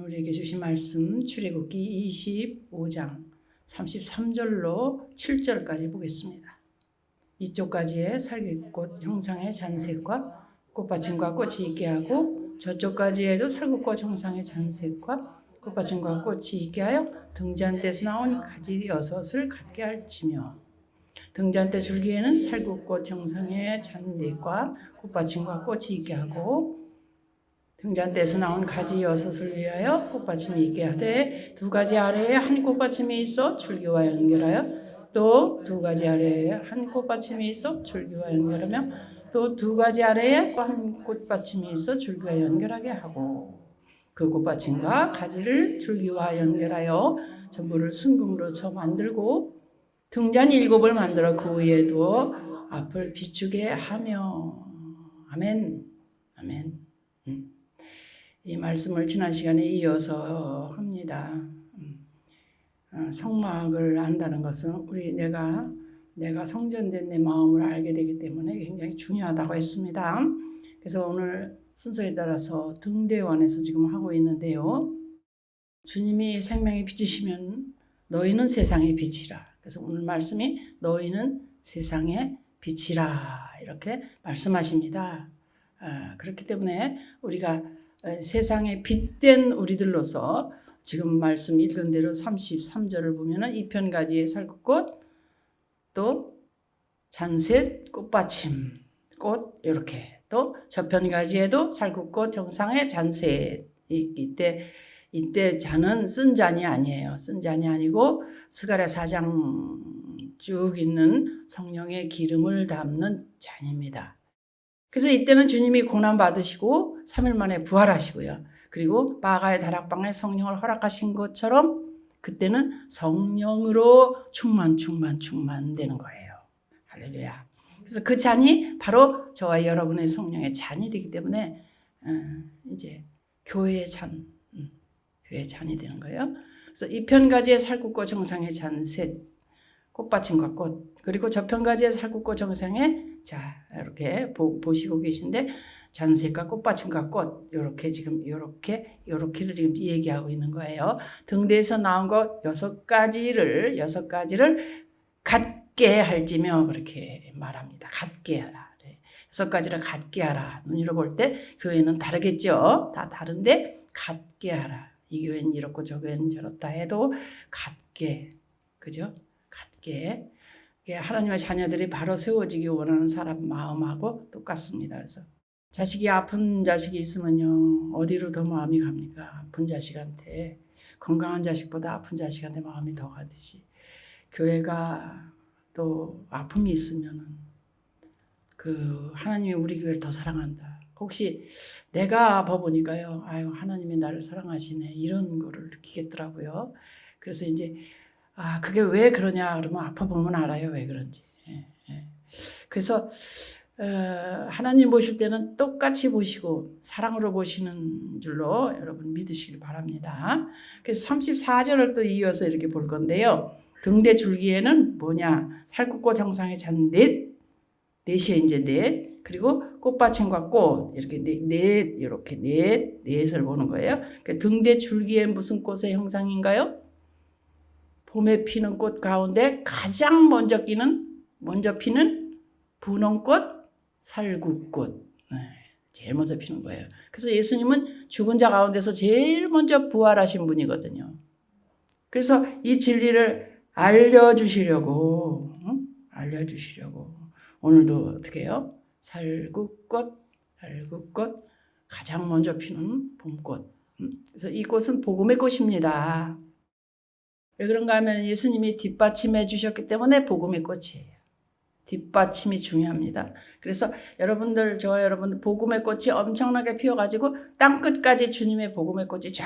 우리에게 주신 말씀 출애굽기 25장 33절로 7절까지 보겠습니다. 이쪽까지의 살구꽃 형상의 잔색과 꽃받침과 꽃이 있게 하고 저쪽까지에도 살구꽃 형상의 잔색과 꽃받침과 꽃이 있게 하여 등잔대에서 나온 가지 6을 갖게 할지며 등잔대 줄기에는 살구꽃 형상의 잔색과 꽃받침과 꽃이 있게 하고 등잔대에서 나온 가지 6을 위하여 꽃받침이 있게 하되 2가지 아래에 한 꽃받침이 있어 줄기와 연결하여 또 2가지 아래에 한 꽃받침이 있어 줄기와 연결하며 또 2가지 아래에 한 꽃받침이 있어 줄기와 연결하게 하고 그 꽃받침과 가지를 줄기와 연결하여 전부를 순금으로 쳐 만들고 등잔 7을 만들어 그 위에 두어 앞을 비추게 하며 아멘. 아멘. 이 말씀을 지난 시간에 이어서 합니다. 성막을 안다는 것은 우리 내가 성전된 내 마음을 알게 되기 때문에 굉장히 중요하다고 했습니다. 그래서 오늘 순서에 따라서 등대원에서 지금 하고 있는데요. 주님이 생명의 빛이시면 너희는 세상의 빛이라. 그래서 오늘 말씀이 너희는 세상의 빛이라 이렇게 말씀하십니다. 그렇기 때문에 우리가 세상에 빛된 우리들로서 지금 말씀 읽은 대로 33절을 보면은 이편가지의 살구꽃 또 잔셋 꽃받침 꽃 이렇게 또 저편가지에도 살구꽃 형상의 잔셋 이때 잔은 쓴 잔이 아니에요. 쓴 잔이 아니고 스가랴 4장 쭉 있는 성령의 기름을 담는 잔입니다. 그래서 이때는 주님이 고난 받으시고 3일 만에 부활하시고요. 그리고 마가의 다락방에 성령을 허락하신 것처럼 그때는 성령으로 충만되는 거예요. 할렐루야. 그래서 그 잔이 바로 저와 여러분의 성령의 잔이 되기 때문에 이제 교회의 잔이 되는 거예요. 그래서 이편가지의 살구꽃 정상의 잔셋 꽃받침과 꽃 그리고 저편가지의 살구꽃 정상에 자 이렇게 보시고 계신데 잔색과 꽃받침과 꽃 이렇게 지금 이렇게를 지금 얘기하고 있는 거예요. 등대에서 나온 것 6가지를 갖게 할지며 그렇게 말합니다. 갖게 하라. 6가지를 갖게 하라. 눈으로 볼 때 교회는 다르겠죠. 다 다른데 갖게 하라. 이 교회는 이렇고 저 교회는 저렇다 해도 갖게 그죠? 갖게 하나님의 자녀들이 바로 세워지기 원하는 사람 마음하고 똑같습니다. 그래서 아픈 자식이 있으면요 어디로 더 마음이 갑니까? 아픈 자식한테 건강한 자식보다 아픈 자식한테 마음이 더 가듯이 교회가 또 아픔이 있으면은 그 하나님이 우리 교회를 더 사랑한다. 혹시 내가 아파 보니까요 아유 하나님이 나를 사랑하시네 이런 거를 느끼겠더라고요. 그래서 이제 그게 왜 그러냐 그러면 아파 보면 알아요 왜 그런지. 그래서 하나님 보실 때는 똑같이 보시고 사랑으로 보시는 줄로 여러분 믿으시길 바랍니다. 그래서 34절을 또 이어서 이렇게 볼 건데요. 등대 줄기에는 뭐냐 살구꽃 정상의 잔 넷이 이제 넷 그리고 꽃받침과 꽃 이렇게 넷을 보는 거예요. 등대 줄기에 무슨 꽃의 형상인가요? 봄에 피는 꽃 가운데 가장 먼저 피는 분홍꽃 살구꽃 제일 먼저 피는 거예요. 그래서 예수님은 죽은 자 가운데서 제일 먼저 부활하신 분이거든요. 그래서 이 진리를 알려주시려고 오늘도 어떻게 해요? 살구꽃 가장 먼저 피는 봄꽃. 그래서 이 꽃은 복음의 꽃입니다. 왜 그런가 하면 예수님이 뒷받침해 주셨기 때문에 복음의 꽃이에요. 뒷받침이 중요합니다. 그래서 저와 여러분 복음의 꽃이 엄청나게 피어가지고 땅끝까지 주님의 복음의 꽃이 쫙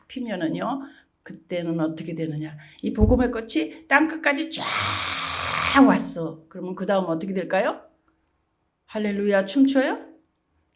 피면은요. 그때는 어떻게 되느냐. 이 복음의 꽃이 땅끝까지 쫙 왔어. 그러면 그 다음 어떻게 될까요? 할렐루야 춤춰요?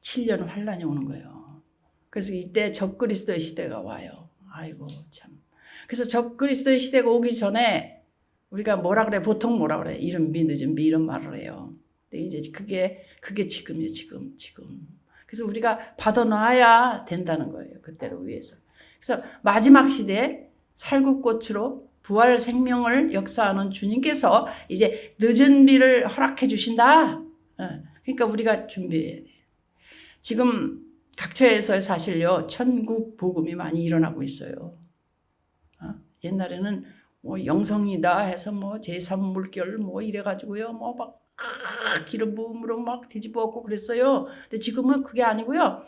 7년 환란이 오는 거예요. 그래서 이때 적그리스도의 시대가 와요. 아이고 참. 그래서 적그리스도의 시대가 오기 전에 우리가 보통 뭐라 그래? 이런 미 늦은 미 이런 말을 해요. 근데 이제 그게 지금이에요. 지금. 그래서 우리가 받아놔야 된다는 거예요. 그때를 위해서. 그래서 마지막 시대에 살구꽃으로 부활 생명을 역사하는 주님께서 이제 늦은 비를 허락해 주신다. 그러니까 우리가 준비해야 돼요. 지금 각처에서 사실요, 천국 복음이 많이 일어나고 있어요. 옛날에는 뭐 영성이다 해서 뭐 제3물결 뭐 이래가지고요, 뭐 막 기름 부음으로 막 뒤집어엎고 그랬어요. 근데 지금은 그게 아니고요.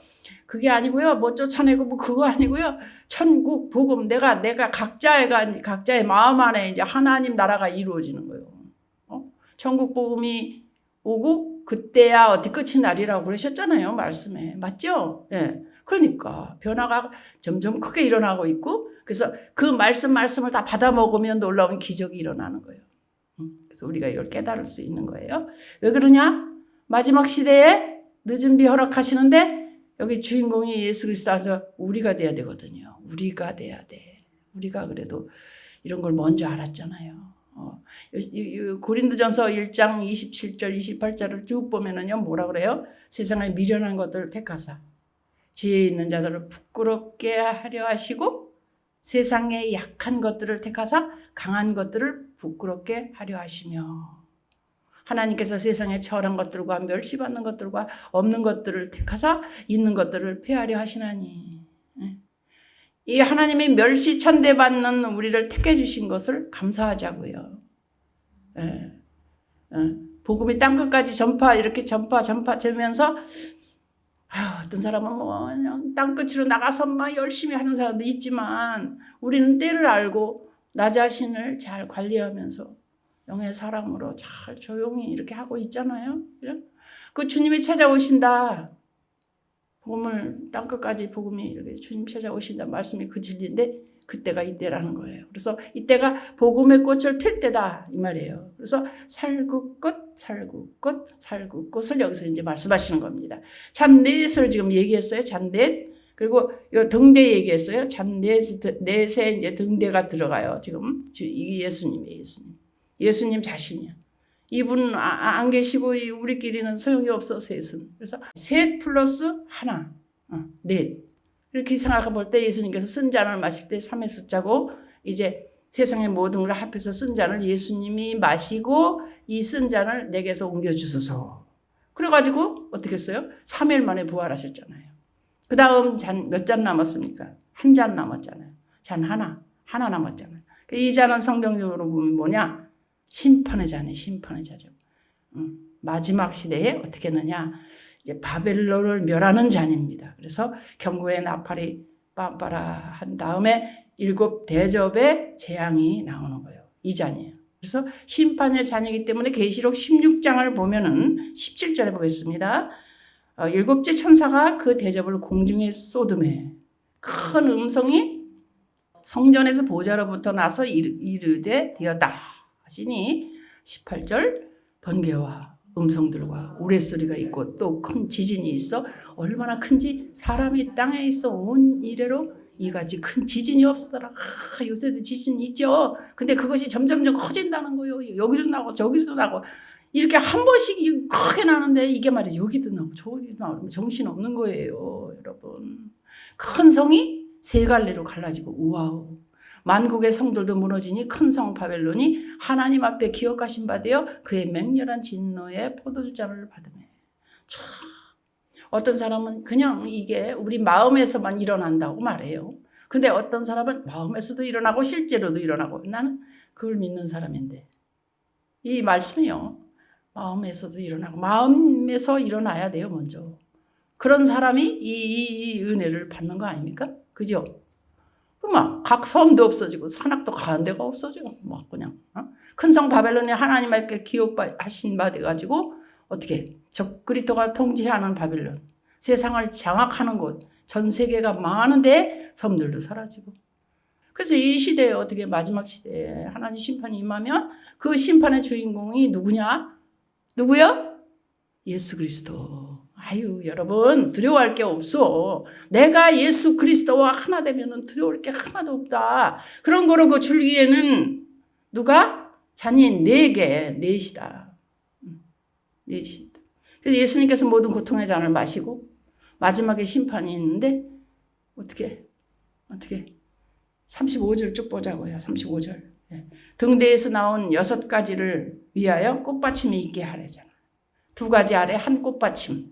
뭐 쫓아내고 뭐 그거 아니고요. 천국 복음, 내가 각자의 마음 안에 이제 하나님 나라가 이루어지는 거예요. 천국 복음이 오고 그때야 어디 끝이 날이라고 그러셨잖아요. 말씀에. 맞죠? 예. 그러니까 변화가 점점 크게 일어나고 있고, 그래서 그 말씀을 다 받아 먹으면 놀라운 기적이 일어나는 거예요. 그래서 우리가 이걸 깨달을 수 있는 거예요. 왜 그러냐? 마지막 시대에 늦은 비 허락하시는데 여기 주인공이 예수 그리스도라서 우리가 돼야 되거든요. 우리가 돼야 돼. 우리가 그래도 이런 걸 먼저 알았잖아요. 고린도전서 1장 27절 28절을 쭉 보면은요, 뭐라 그래요? 세상에 미련한 것들을 택하사 지혜 있는 자들을 부끄럽게 하려 하시고 세상의 약한 것들을 택하사 강한 것들을 부끄럽게 하려 하시며, 하나님께서 세상의 처한 것들과 멸시받는 것들과 없는 것들을 택하사 있는 것들을 폐하려 하시나니, 이 하나님이 멸시 천대받는 우리를 택해 주신 것을 감사하자고요. 복음이 땅끝까지 전파되면서 어떤 사람은 뭐 그냥 땅끝으로 나가서 막 열심히 하는 사람도 있지만, 우리는 때를 알고 나 자신을 잘 관리하면서 영의 사람으로 잘 조용히 이렇게 하고 있잖아요. 그 주님이 찾아오신다. 땅끝까지 복음이 이렇게 주님 찾아오신다 말씀이 그 진리인데, 그때가 이때라는 거예요. 그래서 이때가 복음의 꽃을 필 때다 이 말이에요. 그래서 살구꽃을 여기서 이제 말씀하시는 겁니다. 잔넷을 지금 얘기했어요. 잔넷. 그리고 요 등대 얘기했어요. 잔넷에 이제 등대가 들어가요. 지금 이게 예수님이에요. 예수님 자신이야. 이분 안 계시고 우리끼리는 소용이 없어. 셋은. 그래서 셋 플러스 하나, 넷. 이렇게 생각해 볼 때 예수님께서 쓴 잔을 마실 때 3의 숫자고, 이제 세상의 모든 걸 합해서 쓴 잔을 예수님이 마시고 이 쓴 잔을 내게서 옮겨주소서. 그래가지고 어떻게 했어요? 3일 만에 부활하셨잖아요. 그 다음 잔 몇 잔 남았습니까? 한 잔 남았잖아요. 잔 하나 남았잖아요. 이 잔은 성경적으로 보면 뭐냐? 심판의 잔이에요. 심판의 잔이죠. 마지막 시대에 어떻게 했느냐? 이제 바벨론을 멸하는 잔입니다. 그래서 경고의 나팔이 빰빠라 한 다음에 7 대접의 재앙이 나오는 거예요. 이 잔이에요. 그래서 심판의 잔이기 때문에 계시록 16장을 보면은 17절에 보겠습니다. 7째 천사가 그 대접을 공중에 쏟음에 큰 음성이 성전에서 보좌로부터 나서 이르되 되었다 하시니, 18절 번개와 음성들과 우레소리가 있고 또 큰 지진이 있어, 얼마나 큰지 사람이 땅에 있어 온 이래로 이같이 큰 지진이 없었더라. 요새도 지진이 있죠. 근데 그것이 점점점 커진다는 거예요. 여기도 나고 저기도 나고 이렇게 한 번씩 크게 나는데, 이게 말이죠. 여기도 나고 저기도 나고 정신없는 거예요. 여러분. 큰 성이 세 갈래로 갈라지고, 우와우. 만국의 성들도 무너지니 큰 성 바벨론이 하나님 앞에 기억하신 바 되어 그의 맹렬한 진노의 포도주잔을 받으며. 참, 어떤 사람은 그냥 이게 우리 마음에서만 일어난다고 말해요. 근데 어떤 사람은 마음에서도 일어나고 실제로도 일어나고, 나는 그걸 믿는 사람인데, 이 말씀이요, 마음에서도 일어나고 마음에서 일어나야 돼요. 먼저 그런 사람이 이 은혜를 받는 거 아닙니까? 그죠? 막 각 섬도 없어지고 산악도 가는 데가 없어지고 막 그냥 큰 성 바벨론이 하나님 앞에 기억하신 바 돼가지고 어떻게 적그리스도가 통치하는 바벨론, 세상을 장악하는 곳, 전 세계가 망하는데 섬들도 사라지고. 그래서 이 시대에 어떻게 마지막 시대에 하나님 심판이 임하면 그 심판의 주인공이 누구냐? 누구요? 예수 그리스도. 아유, 여러분 두려워할 게 없어. 내가 예수 그리스도와 하나 되면 두려울 게 하나도 없다. 그런 거로 그 줄기에는 누가? 잔인 넷이다. 넷이다. 그래서 예수님께서 모든 고통의 잔을 마시고 마지막에 심판이 있는데 어떻게 35절 쭉 보자고요. 35절. 등대에서 나온 6가지를 위하여 꽃받침이 있게 하래잖아. 2가지 아래 한 꽃받침,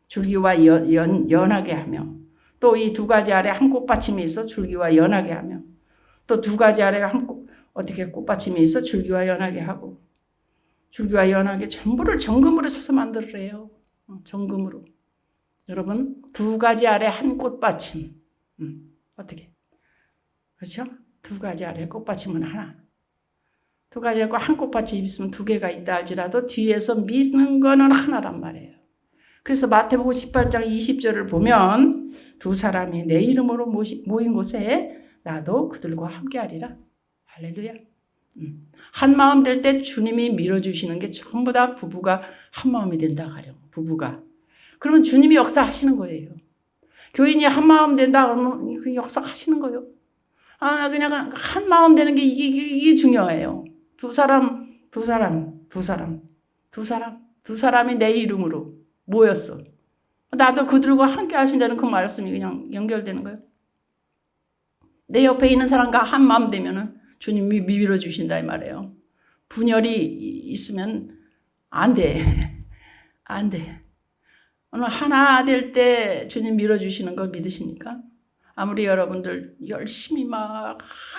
줄기와 연하게 하며, 또 이 2가지 아래 한 꽃받침이 있어 줄기와 연하게 하며, 또 2가지 아래 어떻게 꽃받침이 있어 줄기와 연하게 하고, 줄기와 연하게 전부를 정금으로 쳐서 만들으래요. 정금으로. 여러분, 2가지 아래 한 꽃받침. 어떻게? 그렇죠? 2가지 아래 꽃받침은 하나. 2가지 아래 한 꽃받침이 있으면 2개가 있다 할지라도 뒤에서 미는 거는 하나란 말이에요. 그래서 마태복음 18장 20절을 보면 2 사람이 내 이름으로 모인 곳에 나도 그들과 함께하리라. 할렐루야. 한 마음 될 때 주님이 밀어주시는 게 전부 다 부부가 한 마음이 된다 하려. 부부가. 그러면 주님이 역사하시는 거예요. 교인이 한 마음 된다 그러면 그 역사하시는 거예요. 그냥 한 마음 되는 게 이게 중요해요. 두 사람이 내 이름으로 모였어. 나도 그들과 함께 하신다는 그 말씀이 그냥 연결되는 거예요. 내 옆에 있는 사람과 한 마음 되면은 주님이 밀어주신다 이 말이에요. 분열이 있으면 안 돼. 안 돼. 오늘 하나 될 때 주님 밀어주시는 걸 믿으십니까? 아무리 여러분들 열심히 막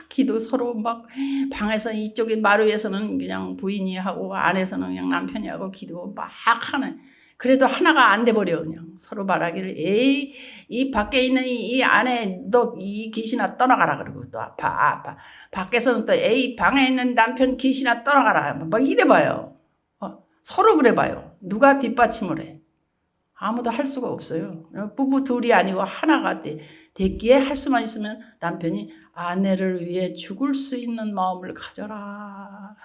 기도 서로 막 방에서 이쪽에 마루에서는 그냥 부인이 하고 안에서는 그냥 남편이 하고 기도 막 하네. 그래도 하나가 안 돼버려. 그냥 서로 말하기를 에이 이 밖에 있는 이 안에 너 이 귀신아 떠나가라 그러고 또 아파. 밖에서는 또 에이 방에 있는 남편 귀신아 떠나가라 막 이래봐요. 서로 그래봐요. 누가 뒷받침을 해. 아무도 할 수가 없어요. 부부 둘이 아니고 하나가 됐기에 할 수만 있으면 남편이 아내를 위해 죽을 수 있는 마음을 가져라.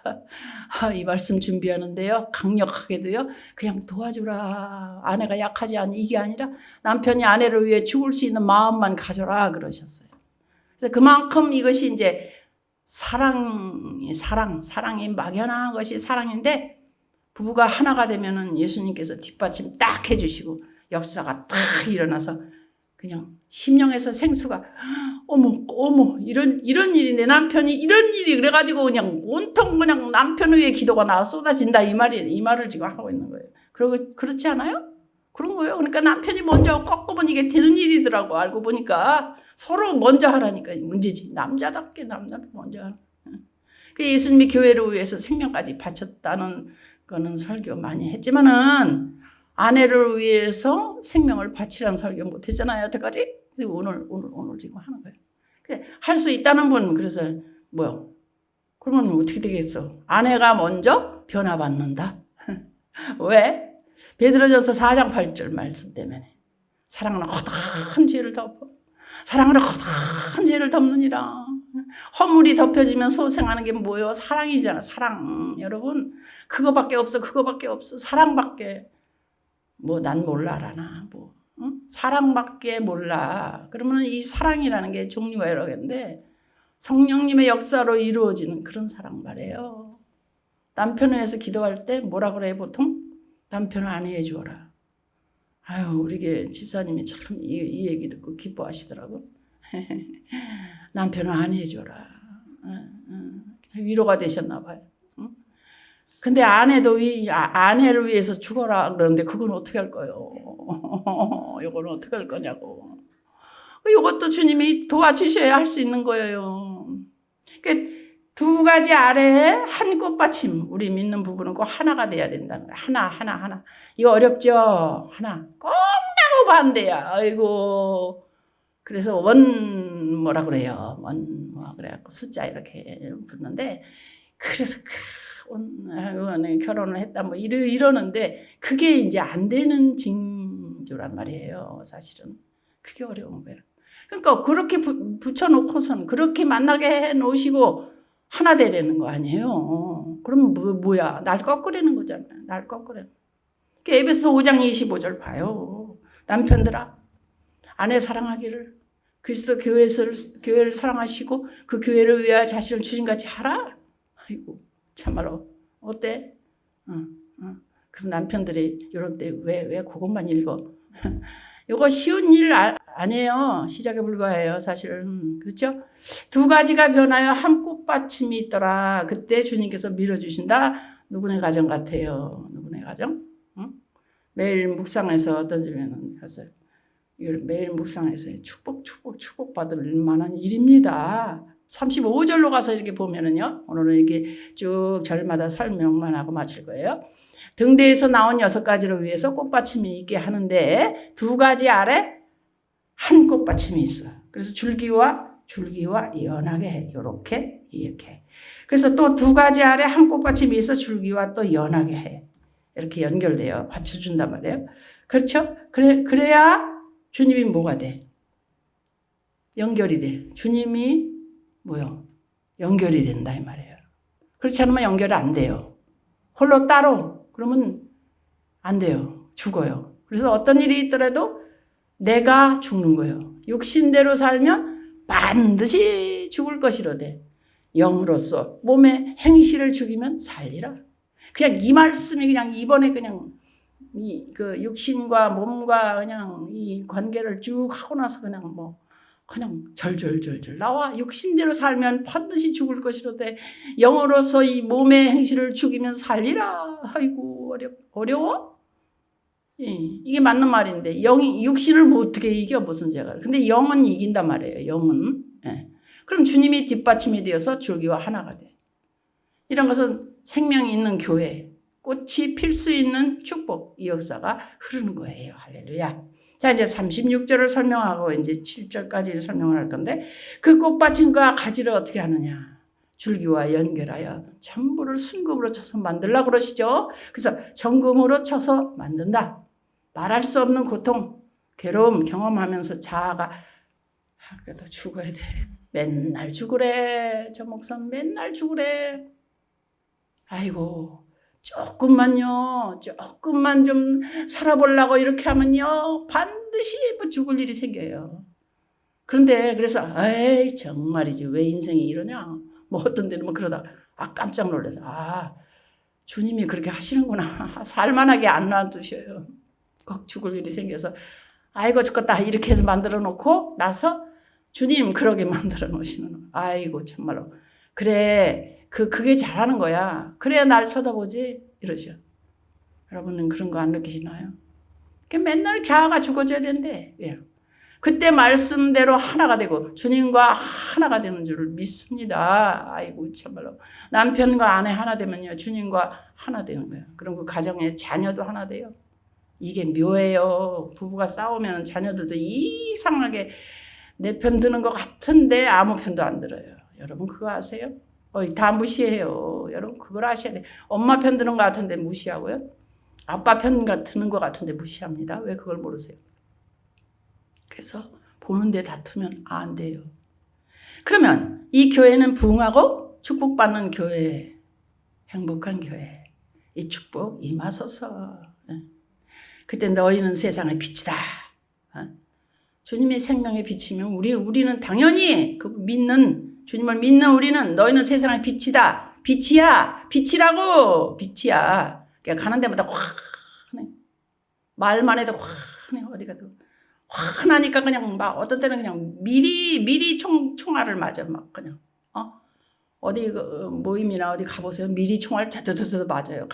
이 말씀 준비하는데요. 강력하게도요. 그냥 도와주라. 아내가 약하지 않니 이게 아니라 남편이 아내를 위해 죽을 수 있는 마음만 가져라 그러셨어요. 그래서 그만큼 이것이 이제 사랑이 막연한 것이 사랑인데 부부가 하나가 되면은 예수님께서 뒷받침 딱 해주시고 역사가 딱 일어나서 그냥 심령에서 생수가 어머 이런 일이 내 남편이 이런 일이 그래가지고 그냥 온통 그냥 남편 위에 기도가 나와 쏟아진다 이 말을 지금 하고 있는 거예요. 그리고 그렇지 않아요? 그런 거예요. 그러니까 남편이 먼저 꺾으면 이게 되는 일이더라고. 알고 보니까 서로 먼저 하라니까 문제지. 남자답게 남자답게 먼저 하는. 그 예수님이 교회를 위해서 생명까지 바쳤다는 거는 설교 많이 했지만은 아내를 위해서 생명을 바치라는 설교 못 했잖아요. 여태까지. 오늘 지금 하는 거예요. 할 수 있다는 분 그래서 그러면 어떻게 되겠어? 아내가 먼저 변화받는다. 왜? 베드로전서 4장 8절 말씀 때문에 사랑은 허다한 죄를 덮어. 사랑으로 허다한 죄를 덮느니라. 허물이 덮여지면 소생하는 게 뭐예요? 사랑이잖아. 사랑. 여러분 그거밖에 없어. 사랑밖에. 난 몰라라나 응? 사랑밖에 몰라. 그러면 이 사랑이라는 게 종류가 여러 개인데 성령님의 역사로 이루어지는 그런 사랑 말이에요. 남편을 위해서 기도할 때 뭐라 그래요 보통? 남편을 아내해 주어라. 우리 집사님이 참 이 얘기 듣고 기뻐하시더라고. 남편을 아내해 줘라. 위로가 되셨나 봐요. 근데 아내를 위해서 죽어라 그러는데 그건 어떻게 할 거예요? 이거는 어떻게 할 거냐고. 이것도 주님이 도와주셔야 할 수 있는 거예요. 그러니까 2가지 아래에 한 꽃받침. 우리 믿는 부부는 꼭 하나가 돼야 된다는 거야. 하나. 이거 어렵죠? 하나. 꼭 나고 반대야. 아이고. 그래서 뭐라 그래요? 그래갖고 숫자 이렇게 붙는데 그래서 결혼을 했다 이러는데 그게 이제 안 되는 징조란 말이에요. 사실은 그게 어려운 거예요. 그러니까 그렇게 붙여놓고선 그렇게 만나게 해놓으시고 하나 되려는 거 아니에요. 그럼 뭐야? 날 꺾으려는 거잖아요. 날 꺾으려는. 에베소 5장 25절 봐요. 남편들아 아내 사랑하기를 그리스도 교회를 사랑하시고 그 교회를 위하여 자신을 주님같이 하라. 아이고 참말로 어때? 그럼 남편들이 이런 때 왜 그것만 읽어? 이거 쉬운 일 아니에요. 시작에 불과해요. 사실. 그렇죠? 두 가지가 변하여 한 꽃받침이 있더라. 그때 주님께서 밀어주신다. 누구네 가정 같아요. 누구네 가정? 응? 매일 묵상해서 어떤 집에는 가서 이걸 매일 묵상해서 축복받을 만한 일입니다. 35절로 가서 이렇게 보면은요. 오늘은 이렇게 쭉 절마다 설명만 하고 마칠 거예요. 등대에서 나온 6가지로 위해서 꽃받침이 있게 하는데 2가지 아래 한 꽃받침이 있어. 그래서 줄기와 연하게 해. 이렇게. 그래서 또 2가지 아래 한 꽃받침이 있어 줄기와 또 연하게 해. 이렇게 연결돼요. 받쳐준단 말이에요. 그렇죠? 그래야 주님이 뭐가 돼? 연결이 돼. 주님이 뭐요? 연결이 된다 이 말이에요. 그렇지 않으면 연결이 안 돼요. 홀로 따로 그러면 안 돼요. 죽어요. 그래서 어떤 일이 있더라도 내가 죽는 거예요. 육신대로 살면 반드시 죽을 것이로되 영으로서 몸의 행실을 죽이면 살리라. 그냥 이 말씀이 그냥 이번에 그냥 그 육신과 몸과 그냥 이 관계를 쭉 하고 나서 그냥 절절절절 나와. 육신대로 살면 반드시 죽을 것이로되 영으로서 이 몸의 행실을 죽이면 살리라. 아이고 어려워? 이게 맞는 말인데 육신을 뭐 어떻게 이겨 무슨 죄가. 근데 영은 이긴단 말이에요. 영은. 그럼 주님이 뒷받침이 되어서 줄기와 하나가 돼. 이런 것은 생명이 있는 교회, 꽃이 필 수 있는 축복, 이 역사가 흐르는 거예요. 할렐루야. 자, 이제 36절을 설명하고 이제 7절까지 설명을 할 건데 그 꽃받침과 가지를 어떻게 하느냐. 줄기와 연결하여 전부를 순금으로 쳐서 만들라고 그러시죠. 그래서 정금으로 쳐서 만든다. 말할 수 없는 고통, 괴로움 경험하면서 자아가 그래도 죽어야 돼. 맨날 죽으래. 저 목사는 맨날 죽으래. 아이고 조금만 좀 살아보려고 이렇게 하면요 반드시 뭐 죽을 일이 생겨요. 그런데 그래서 에이 정말이지 왜 인생이 이러냐 뭐 어떤 데는 뭐 그러다 깜짝 놀라서 주님이 그렇게 하시는구나. 살만하게 안 놔두셔요. 꼭 죽을 일이 생겨서 아이고 죽겠다 이렇게 해서 만들어 놓고 나서 주님 그러게 만들어 놓으시는. 아이고 참말로 그래 그게 잘하는 거야. 그래야 날 쳐다보지 이러죠. 여러분은 그런 거 안 느끼시나요? 맨날 자아가 죽어져야 된대. 그때 말씀대로 하나가 되고 주님과 하나가 되는 줄을 믿습니다. 아이고 참말로 남편과 아내 하나 되면요 주님과 하나 되는 거예요. 그럼 그 가정의 자녀도 하나 돼요. 이게 묘해요. 부부가 싸우면 자녀들도 이상하게 내 편 드는 것 같은데 아무 편도 안 들어요. 여러분 그거 아세요? 다 무시해요. 여러분 그걸 아셔야 돼요. 엄마 편 드는 것 같은데 무시하고요. 아빠 편 드는 것 같은데 무시합니다. 왜 그걸 모르세요? 그래서 보는데 다투면 안 돼요. 그러면 이 교회는 부흥하고 축복받는 교회, 행복한 교회. 이 축복 임하소서. 그때 너희는 세상의 빛이다. 주님의 생명의 빛이면 우리는 당연히 그 주님을 믿는 우리는 너희는 세상의 빛이다. 빛이라고. 빛이야. 그러니까 가는 데마다 환해. 말만 해도 환해. 어디 가도 환하니까 그냥 막 어떤 때는 그냥 미리 총알을 맞아 막 그냥 어디 모임이나 어디 가보세요. 미리 총알 자드드드 맞아요.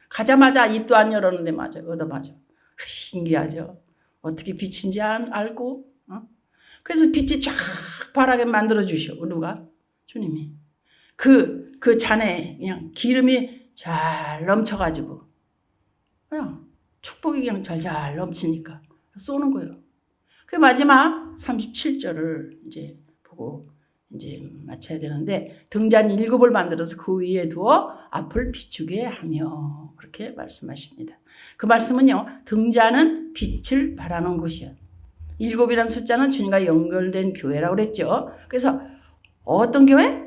가자마자 입도 안 열었는데 맞아요. 얻어 맞아. 신기하죠. 어떻게 빛인지 알고. 그래서 빛이 쫙 바라게 만들어 주셔. 누가? 주님이. 그 잔에 그냥 기름이 잘 넘쳐가지고 그냥 축복이 그냥 잘 넘치니까 쏘는 거예요. 그 마지막 37절을 이제 보고 이제 마쳐야 되는데 등잔 7을 만들어서 그 위에 두어 앞을 비추게 하며 그렇게 말씀하십니다. 그 말씀은요. 등잔은 빛을 발하는 곳이야. 7이라는 숫자는 주님과 연결된 교회라고 그랬죠. 그래서 어떤 교회?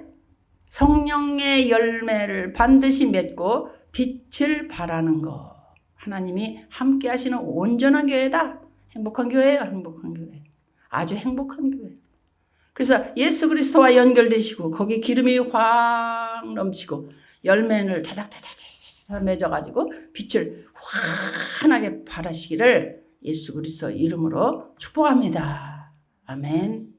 성령의 열매를 반드시 맺고 빛을 발하는 것. 하나님이 함께 하시는 온전한 교회다. 행복한 교회예요. 행복한 교회. 아주 행복한 교회. 그래서 예수 그리스도와 연결되시고 거기 기름이 확 넘치고 열매를 다닥다닥 맺어가지고 빛을 환하게 발하시기를 예수 그리스도 이름으로 축복합니다. 아멘.